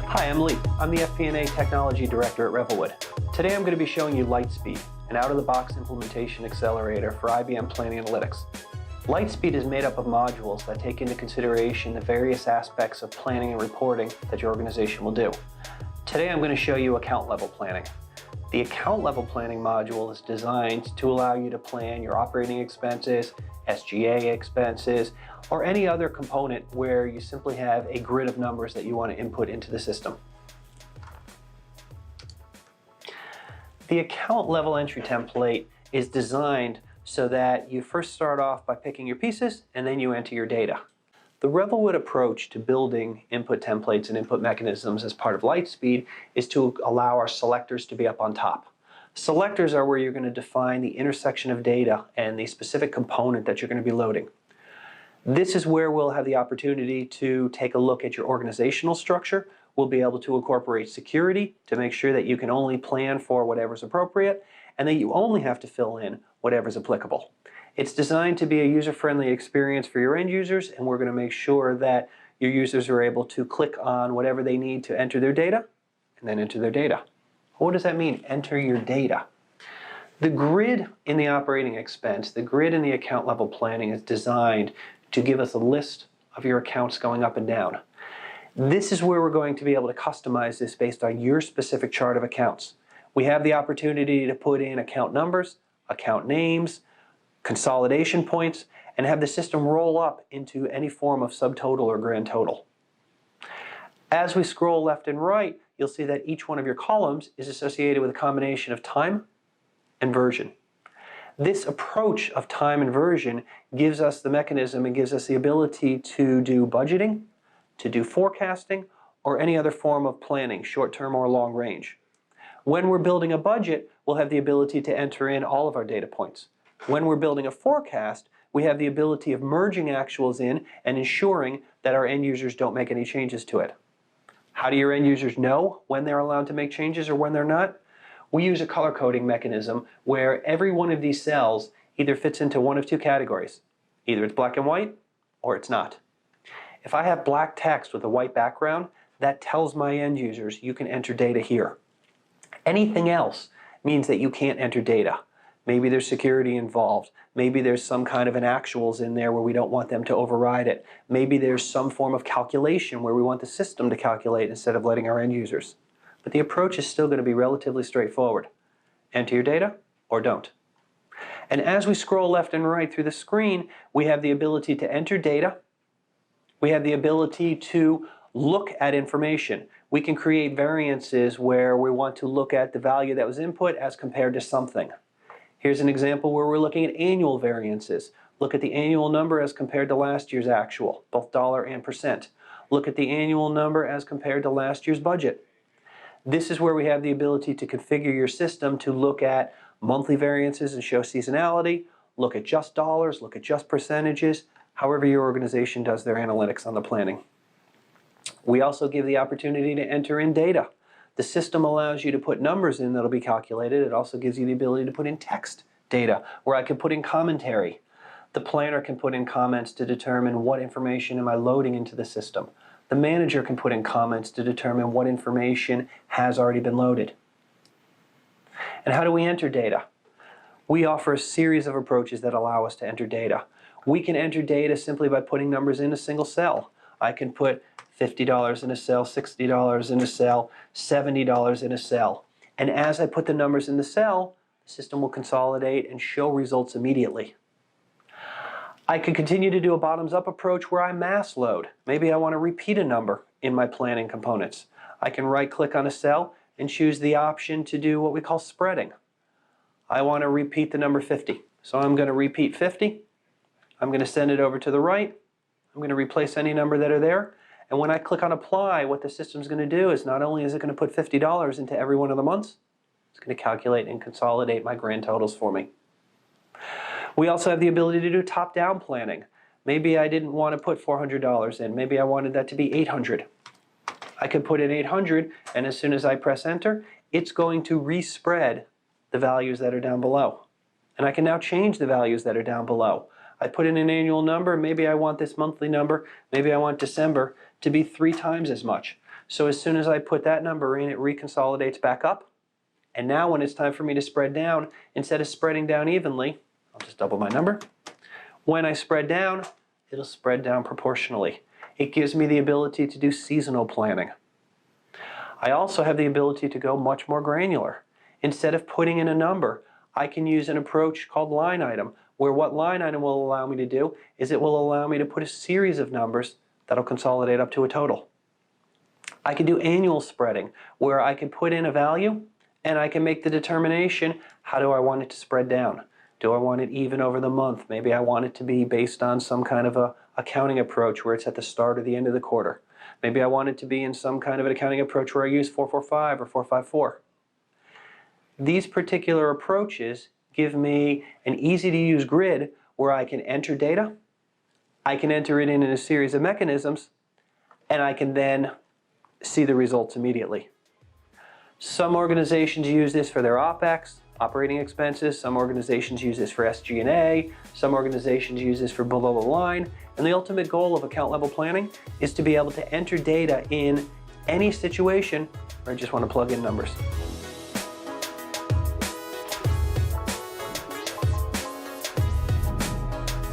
Hi, I'm Lee. I'm the FP&A Technology Director at Revelwood. Today I'm going to be showing you Lightspeed, an out-of-the-box implementation accelerator for IBM Planning Analytics. Lightspeed is made up of modules that take into consideration the various aspects of planning and reporting that your organization will do. Today I'm going to show you account-level planning. The account-level planning module is designed to allow you to plan your operating expenses, SG&A expenses, or any other component where you simply have a grid of numbers that you want to input into the system. The account-level entry template is designed so that you first start off by picking your pieces and then you enter your data. The Revelwood approach to building input templates and input mechanisms as part of Lightspeed is to allow our selectors to be up on top. Selectors are where you're going to define the intersection of data and the specific component that you're going to be loading. This is where we'll have the opportunity to take a look at your organizational structure. We'll be able to incorporate security to make sure that you can only plan for whatever's appropriate and that you only have to fill in whatever's applicable. It's designed to be a user-friendly experience for your end users, and we're going to make sure that your users are able to click on whatever they need to enter their data and then enter their data. What does that mean, enter your data? The grid in the operating expense, the grid in the account level planning is designed to give us a list of your accounts going up and down. This is where we're going to be able to customize this based on your specific chart of accounts. We have the opportunity to put in account numbers, account names, consolidation points, and have the system roll up into any form of subtotal or grand total. As we scroll left and right, you'll see that each one of your columns is associated with a combination of time and version. This approach of time and version gives us the mechanism and gives us the ability to do budgeting, to do forecasting, or any other form of planning, short-term or long range. When we're building a budget, we'll have the ability to enter in all of our data points. When we're building a forecast, we have the ability of merging actuals in and ensuring that our end users don't make any changes to it. How do your end users know when they're allowed to make changes or when they're not? We use a color coding mechanism where every one of these cells either fits into one of two categories. Either it's black and white or it's not. If I have black text with a white background, that tells my end users you can enter data here. Anything else means that you can't enter data. Maybe there's security involved. Maybe there's some kind of an actuals in there where we don't want them to override it. Maybe there's some form of calculation where we want the system to calculate instead of letting our end users. But the approach is still going to be relatively straightforward. Enter your data or don't. And as we scroll left and right through the screen, we have the ability to enter data. We have the ability to look at information. We can create variances where we want to look at the value that was input as compared to something. Here's an example where we're looking at annual variances. Look at the annual number as compared to last year's actual, both dollar and percent. Look at the annual number as compared to last year's budget. This is where we have the ability to configure your system to look at monthly variances and show seasonality, look at just dollars, look at just percentages, however your organization does their analytics on the planning. We also give the opportunity to enter in data. The system allows you to put numbers in that'll be calculated. It also gives you the ability to put in text data, where I can put in commentary. The planner can put in comments to determine what information am I loading into the system. The manager can put in comments to determine what information has already been loaded. And how do we enter data? We offer a series of approaches that allow us to enter data. We can enter data simply by putting numbers in a single cell. I can put $50 in a cell, $60 in a cell, $70 in a cell. And as I put the numbers in the cell, the system will consolidate and show results immediately. I can continue to do a bottoms-up approach where I mass load. Maybe I want to repeat a number in my planning components. I can right-click on a cell and choose the option to do what we call spreading. I want to repeat the number 50. So I'm going to repeat 50. I'm going to send it over to the right. I'm going to replace any number that are there. And when I click on apply, what the system's going to do is not only is it going to put $50 into every one of the months, it's going to calculate and consolidate my grand totals for me. We also have the ability to do top-down planning. Maybe I didn't want to put $400 in. Maybe I wanted that to be $800. I could put in $800, and as soon as I press enter, it's going to respread the values that are down below. And I can now change the values that are down below. I put in an annual number, maybe I want this monthly number, maybe I want December to be 3 times as much. So as soon as I put that number in, it reconsolidates back up. And now when it's time for me to spread down, instead of spreading down evenly, I'll just double my number. When I spread down, it'll spread down proportionally. It gives me the ability to do seasonal planning. I also have the ability to go much more granular. Instead of putting in a number, I can use an approach called line item, where what line item will allow me to do is it will allow me to put a series of numbers that'll consolidate up to a total. I can do annual spreading, where I can put in a value and I can make the determination, how do I want it to spread down? Do I want it even over the month? Maybe I want it to be based on some kind of a accounting approach where it's at the start or the end of the quarter. Maybe I want it to be in some kind of an accounting approach where I use 445 or 454. These particular approaches give me an easy-to-use grid where I can enter data, I can enter it in a series of mechanisms, and I can then see the results immediately. Some organizations use this for their OpEX, operating expenses. Some organizations use this for SG&A. Some organizations use this for below the line. And the ultimate goal of account level planning is to be able to enter data in any situation where I just want to plug in numbers.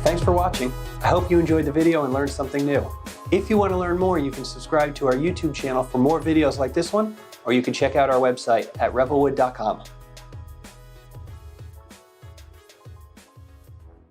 Thanks for watching. I hope you enjoyed the video and learned something new. If you want to learn more, you can subscribe to our YouTube channel for more videos like this one, or you can check out our website at revelwood.com.